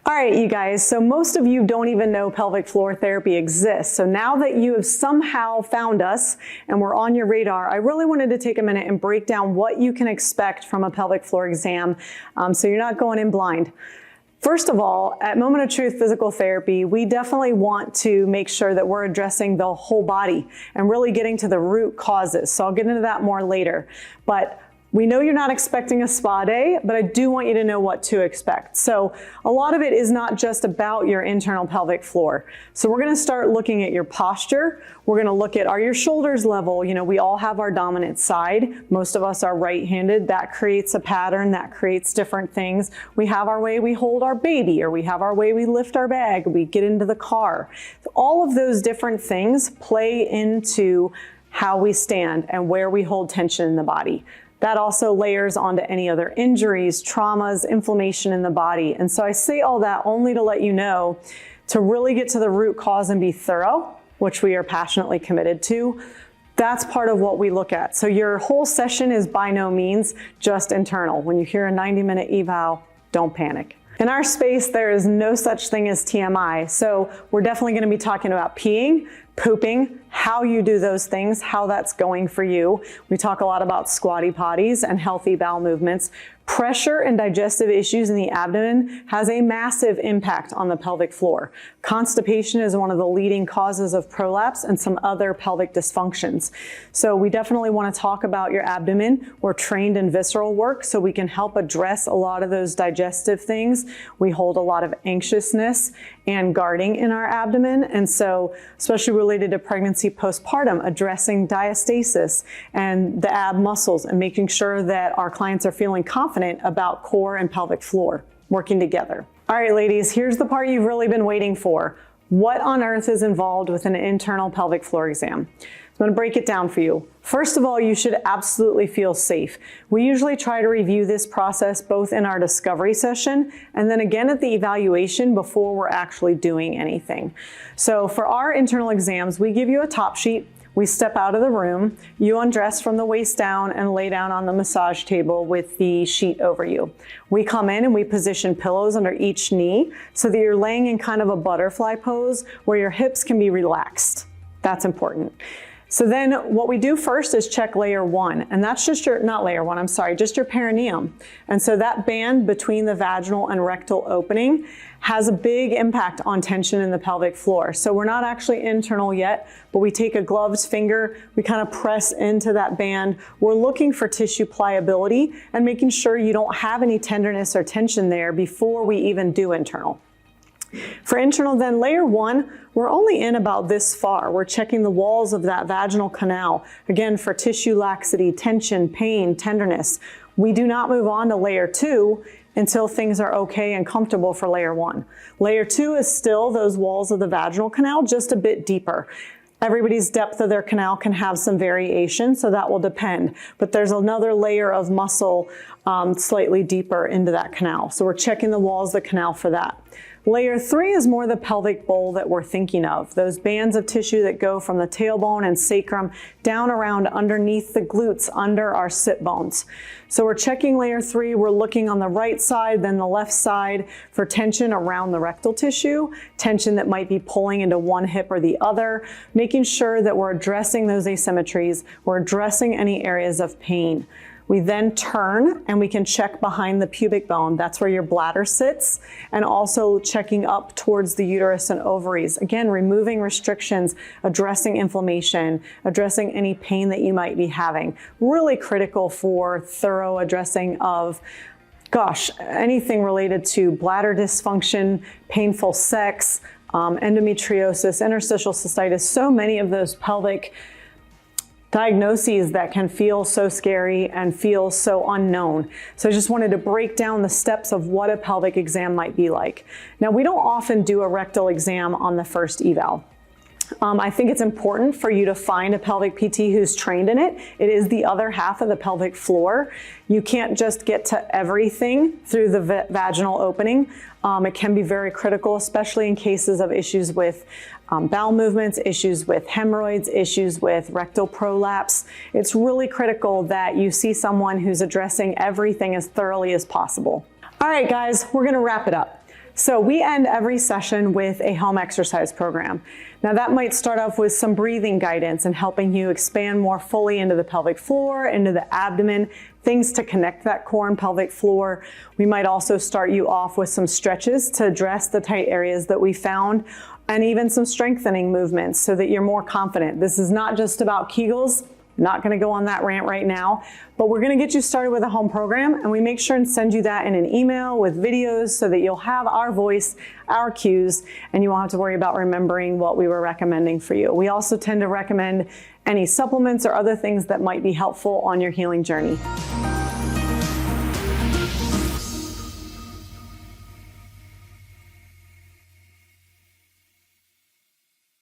All right, you guys, so most of you don't even know pelvic floor therapy exists. So now that you have somehow found us and we're on your radar, I really wanted to take a minute and break down what you can expect from a pelvic floor exam so you're not going in blind. First of all, at Moment of Truth Physical Therapy, we definitely want to make sure that we're addressing the whole body and really getting to the root causes. So I'll get into that more later. But we know you're not expecting a spa day, but I do want you to know what to expect. So a lot of it is not just about your internal pelvic floor. So we're gonna start looking at your posture. We're gonna look at, are your shoulders level? You know, we all have our dominant side. Most of us are right-handed. That creates a pattern, that creates different things. We have our way we hold our baby, or we have our way we lift our bag, we get into the car. All of those different things play into how we stand and where we hold tension in the body. That also layers onto any other injuries, traumas, inflammation in the body. And so I say all that only to let you know to really get to the root cause and be thorough, which we are passionately committed to. That's part of what we look at. So your whole session is by no means just internal. When you hear a 90-minute eval, don't panic. In our space, there is no such thing as TMI. So we're definitely going to be talking about peeing, pooping, how you do those things, how that's going for you. We talk a lot about squatty potties and healthy bowel movements. Pressure and digestive issues in the abdomen has a massive impact on the pelvic floor. Constipation is one of the leading causes of prolapse and some other pelvic dysfunctions. So we definitely want to talk about your abdomen. We're trained in visceral work, so we can help address a lot of those digestive things. We hold a lot of anxiousness and guarding in our abdomen, and so especially related to pregnancy, postpartum, addressing diastasis and the ab muscles and making sure that our clients are feeling confident about core and pelvic floor working together. All right, ladies, here's the part you've really been waiting for. What on earth is involved with an internal pelvic floor exam? I'm going to break it down for you. First of all, you should absolutely feel safe. We usually try to review this process both in our discovery session and then again at the evaluation before we're actually doing anything. So for our internal exams, we give you a top sheet. We step out of the room, you undress from the waist down and lay down on the massage table with the sheet over you. We come in and we position pillows under each knee so that you're laying in kind of a butterfly pose where your hips can be relaxed. That's important. So then what we do first is check layer one, and that's just your, not layer one, I'm sorry, just your perineum. And so that band between the vaginal and rectal opening has a big impact on tension in the pelvic floor. So we're not actually internal yet, but we take a gloved finger, we kind of press into that band. We're looking for tissue pliability and making sure you don't have any tenderness or tension there before we even do internal. For internal then, layer one, we're only in about this far. We're checking the walls of that vaginal canal, again, for tissue laxity, tension, pain, tenderness. We do not move on to layer two until things are okay and comfortable for layer one. Layer two is still those walls of the vaginal canal, just a bit deeper. Everybody's depth of their canal can have some variation, so that will depend. But there's another layer of muscle slightly deeper into that canal. So we're checking the walls of the canal for that. Layer three is more the pelvic bowl that we're thinking of, those bands of tissue that go from the tailbone and sacrum down around underneath the glutes under our sit bones. So we're checking layer three, we're looking on the right side, then the left side for tension around the rectal tissue, tension that might be pulling into one hip or the other, making sure that we're addressing those asymmetries, we're addressing any areas of pain. We then turn and we can check behind the pubic bone. That's where your bladder sits, and also checking up towards the uterus and ovaries. Again, removing restrictions, addressing inflammation, addressing any pain that you might be having. Really critical for thorough addressing of, gosh, anything related to bladder dysfunction, painful sex, endometriosis, interstitial cystitis, so many of those pelvic diagnoses that can feel so scary and feel so unknown. So I just wanted to break down the steps of what a pelvic exam might be like. Now, we don't often do a rectal exam on the first eval. I think it's important for you to find a pelvic PT who's trained in it. It is the other half of the pelvic floor. You can't just get to everything through the vaginal opening. It can be very critical, especially in cases of issues with bowel movements, issues with hemorrhoids, issues with rectal prolapse. It's really critical that you see someone who's addressing everything as thoroughly as possible. All right, guys, we're gonna wrap it up. So we end every session with a home exercise program. Now that might start off with some breathing guidance and helping you expand more fully into the pelvic floor, into the abdomen, things to connect that core and pelvic floor. We might also start you off with some stretches to address the tight areas that we found, and even some strengthening movements so that you're more confident. This is not just about Kegels. Not going to go on that rant right now, but we're going to get you started with a home program, and we make sure and send you that in an email with videos so that you'll have our voice, our cues, and you won't have to worry about remembering what we were recommending for you. We also tend to recommend any supplements or other things that might be helpful on your healing journey.